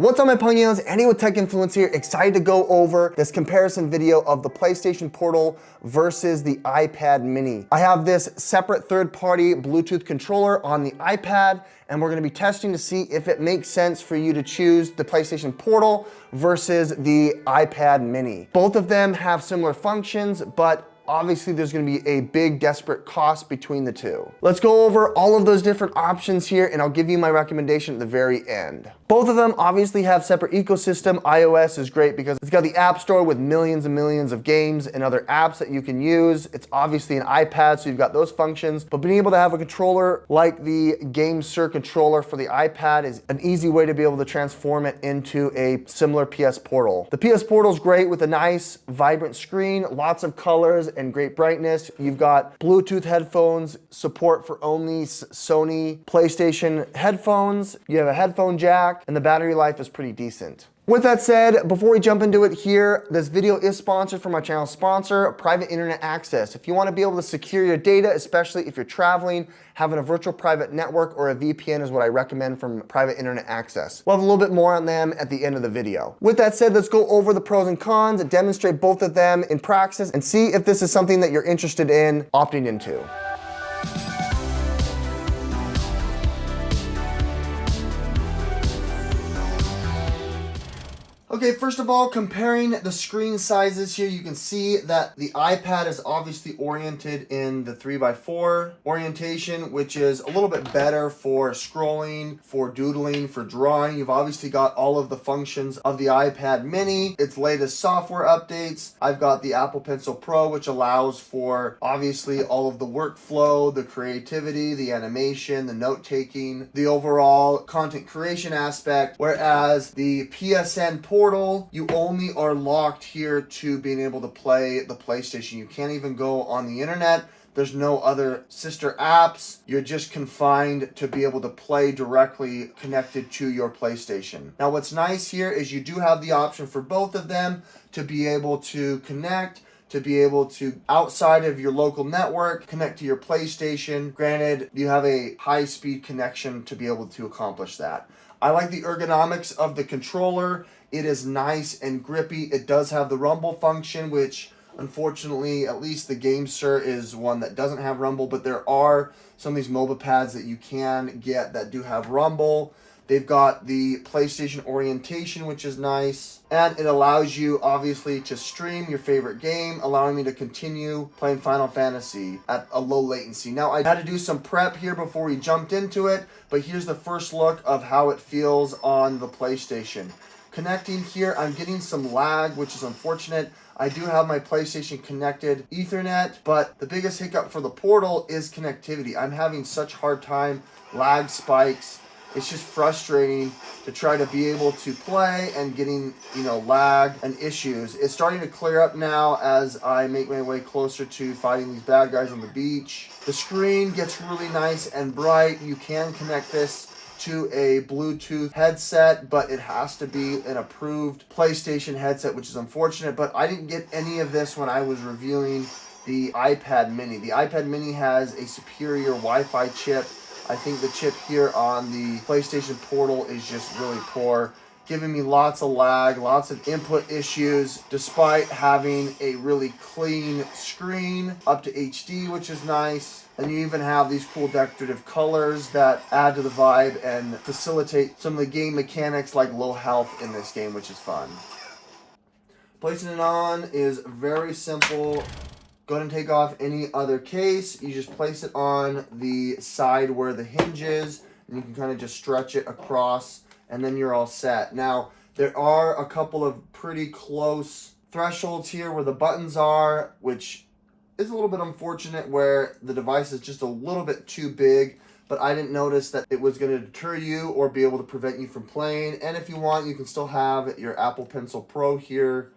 What's up my Pugnions, Andy with Tech Influence here, excited to go over this comparison video of the PlayStation Portal versus the iPad Mini. I have this separate third-party Bluetooth controller on the iPad, and we're gonna be testing to see if it makes sense for you to choose the PlayStation Portal versus the iPad Mini. Both of them have similar functions, but obviously there's gonna be a big desperate cost between the two. Let's go over all of those different options here and I'll give you my recommendation at the very end. Both of them obviously have separate ecosystem. iOS is great because it's got the App Store with millions and millions of games and other apps that you can use. It's obviously an iPad, so you've got those functions, but being able to have a controller like the GameSir controller for the iPad is an easy way to be able to transform it into a similar PS Portal. The PS Portal is great with a nice, vibrant screen, lots of colors, and great brightness. You've got Bluetooth headphones, support for only Sony PlayStation headphones. You have a headphone jack, and the battery life is pretty decent. With that said, before we jump into it here, this video is sponsored from our channel sponsor, Private Internet Access. If you want to be able to secure your data, especially if you're traveling, having a virtual private network or a VPN is what I recommend from Private Internet Access. We'll have a little bit more on them at the end of the video. With that said, let's go over the pros and cons and demonstrate both of them in practice and see if this is something that you're interested in opting into. Okay, first of all, comparing the screen sizes here, you can see that the iPad is obviously oriented in the 3x4 orientation, which is a little bit better for scrolling, for doodling, for drawing. You've obviously got all of the functions of the iPad Mini, its latest software updates. I've got the Apple Pencil Pro, which allows for obviously all of the workflow, the creativity, the animation, the note-taking, the overall content creation aspect, whereas the PSN Portal, you only are locked here to being able to play the PlayStation. You can't even go on the internet. There's no other sister apps. You're just confined to be able to play directly connected to your PlayStation. Now, what's nice here is you do have the option for both of them to be able to connect, to be able to, outside of your local network, connect to your PlayStation. Granted, you have a high-speed connection to be able to accomplish that. I like the ergonomics of the controller. It is nice and grippy. It does have the rumble function, which unfortunately, at least the GameSir is one that doesn't have rumble, but there are some of these MOBA pads that you can get that do have rumble. They've got the PlayStation orientation, which is nice, and it allows you obviously to stream your favorite game, allowing me to continue playing Final Fantasy at a low latency. Now, I had to do some prep here before we jumped into it, but here's the first look of how it feels on the PlayStation. Connecting here, I'm getting some lag, which is unfortunate. I do have my PlayStation connected Ethernet, but the biggest hiccup for the Portal is connectivity. I'm having such hard time, lag spikes. It's just frustrating to try to be able to play and getting, lag and issues. It's starting to clear up now as I make my way closer to fighting these bad guys on the beach. The screen gets really nice and bright. You can connect this to a Bluetooth headset, but it has to be an approved PlayStation headset, which is unfortunate, but I didn't get any of this when I was reviewing the iPad Mini. The iPad Mini has a superior Wi-Fi chip. I think the chip here on the PlayStation Portal is just really poor, giving me lots of lag, lots of input issues, despite having a really clean screen, up to HD, which is nice. And you even have these cool decorative colors that add to the vibe and facilitate some of the game mechanics like low health in this game, which is fun. Placing it on is very simple. Go ahead and take off any other case. You just place it on the side where the hinge is, and you can kind of just stretch it across, and then you're all set. Now, there are a couple of pretty close thresholds here where the buttons are, which is a little bit unfortunate, where the device is just a little bit too big, but I didn't notice that it was going to deter you or be able to prevent you from playing. And if you want, you can still have your Apple Pencil Pro here,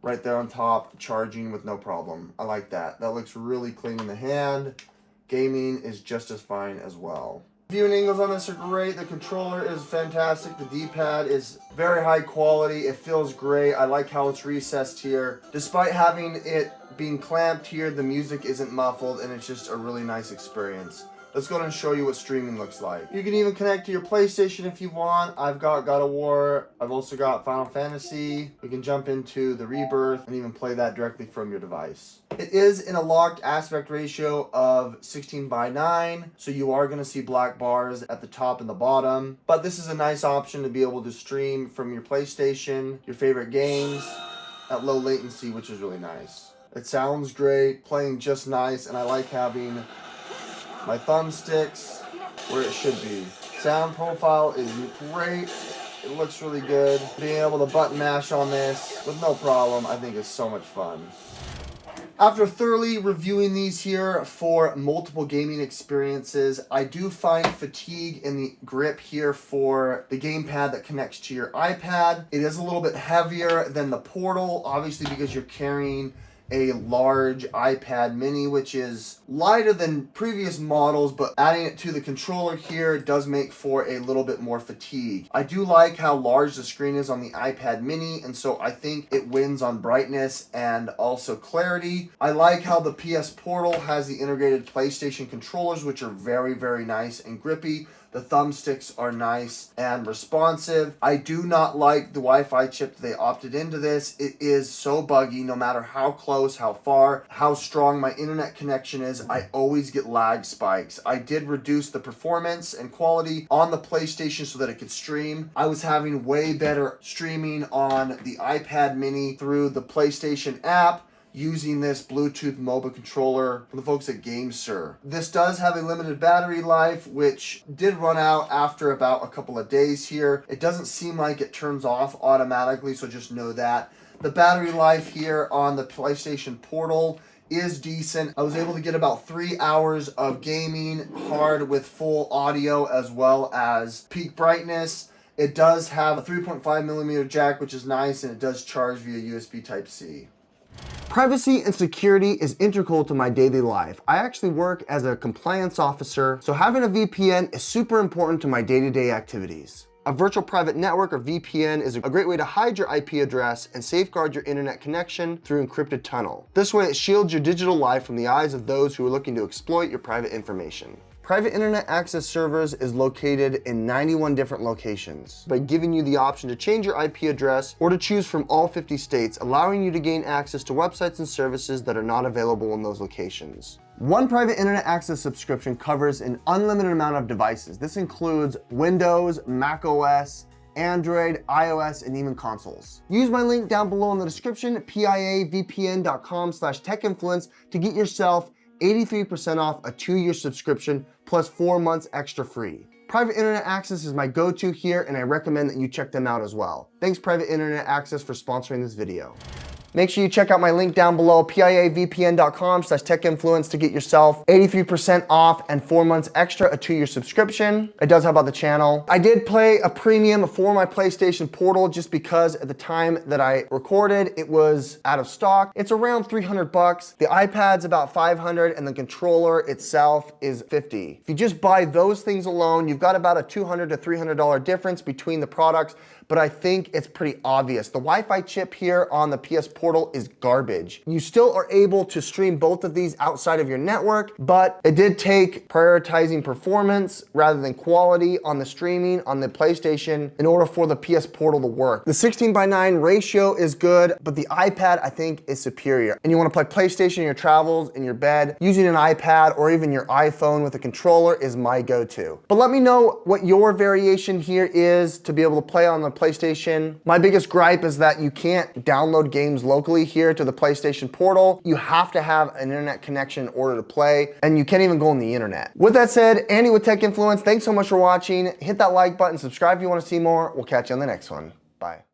right there on top, charging with no problem. I like that. That looks really clean in the hand. Gaming is just as fine as well. Viewing angles on this are great. The controller is fantastic. The D-pad is very high quality. It feels great. I like how it's recessed here. Despite having it being clamped here, the music isn't muffled, and it's just a really nice experience. let's go ahead and show you what streaming looks like. You can even connect to your PlayStation if you want. I've got God of War. I've also got Final Fantasy. We can jump into the Rebirth and even play that directly from your device. It is in a locked aspect ratio of 16:9, so you are going to see black bars at the top and the bottom. But this is a nice option to be able to stream from your PlayStation, your favorite games, at low latency, which is really nice. It sounds great, playing just nice, and I like having my thumbsticks where it should be. Sound profile is great. It looks really good. Being able to button mash on this with no problem, I think is so much fun. After thoroughly reviewing these here for multiple gaming experiences, I do find fatigue in the grip here for the gamepad that connects to your iPad. It is a little bit heavier than the Portal, obviously because you're carrying a large iPad mini, which is lighter than previous models, but adding it to the controller here does make for a little bit more fatigue. I do like how large the screen is on the iPad mini, and so I think it wins on brightness and also clarity. I like how the PS Portal has the integrated PlayStation controllers, which are very, very nice and grippy. The thumbsticks are nice and responsive. I do not like the Wi-Fi chip that they opted into this. It is so buggy no matter how close, how far, how strong my internet connection is. I always get lag spikes. I did reduce the performance and quality on the PlayStation so that it could stream. I was having way better streaming on the iPad mini through the PlayStation app, using this Bluetooth mobile controller from the folks at GameSir. This does have a limited battery life, which did run out after about a couple of days here. It doesn't seem like it turns off automatically, so just know that. The battery life here on the PlayStation Portal is decent. I was able to get about 3 hours of gaming hard with full audio as well as peak brightness. It does have a 3.5mm jack, which is nice, and it does charge via USB Type-C. Privacy and security is integral to my daily life. I actually work as a compliance officer, so having a VPN is super important to my day-to-day activities. A virtual private network, or VPN, is a great way to hide your IP address and safeguard your internet connection through encrypted tunnel. This way it shields your digital life from the eyes of those who are looking to exploit your private information. Private internet access servers is located in 91 different locations, by giving you the option to change your IP address or to choose from all 50 states, allowing you to gain access to websites and services that are not available in those locations. One private internet access subscription covers an unlimited amount of devices. This includes Windows, Mac OS, Android, iOS, and even consoles. Use my link down below in the description, piavpn.com/techinfluence, to get yourself 83% off a 2-year subscription plus 4 months extra free. Private Internet Access is my go-to here, and I recommend that you check them out as well. Thanks Private Internet Access for sponsoring this video. Make sure you check out my link down below, piavpn.com/techinfluence, to get yourself 83% off and 4 months extra, a 2-year subscription. It does help out the channel. I did play a premium for my PlayStation Portal just because at the time that I recorded, it was out of stock. It's around 300 bucks. The iPad's about 500 and the controller itself is 50. If you just buy those things alone, you've got about a $200 to $300 difference between the products, but I think it's pretty obvious. The Wi-Fi chip here on the PS Portal is garbage. You still are able to stream both of these outside of your network, but it did take prioritizing performance rather than quality on the streaming on the PlayStation in order for the PS Portal to work. The 16:9 ratio is good, but the iPad I think is superior. And you wanna play PlayStation in your travels, in your bed, using an iPad or even your iPhone with a controller is my go-to. But let me know what your variation here is to be able to play on the PlayStation. My biggest gripe is that you can't download games locally here to the PlayStation Portal. You have to have an internet connection in order to play, and you can't even go on the internet. With that said, Andy with Tech Influence, thanks so much for watching. Hit that like button, subscribe if you want to see more. We'll catch you on the next one. Bye.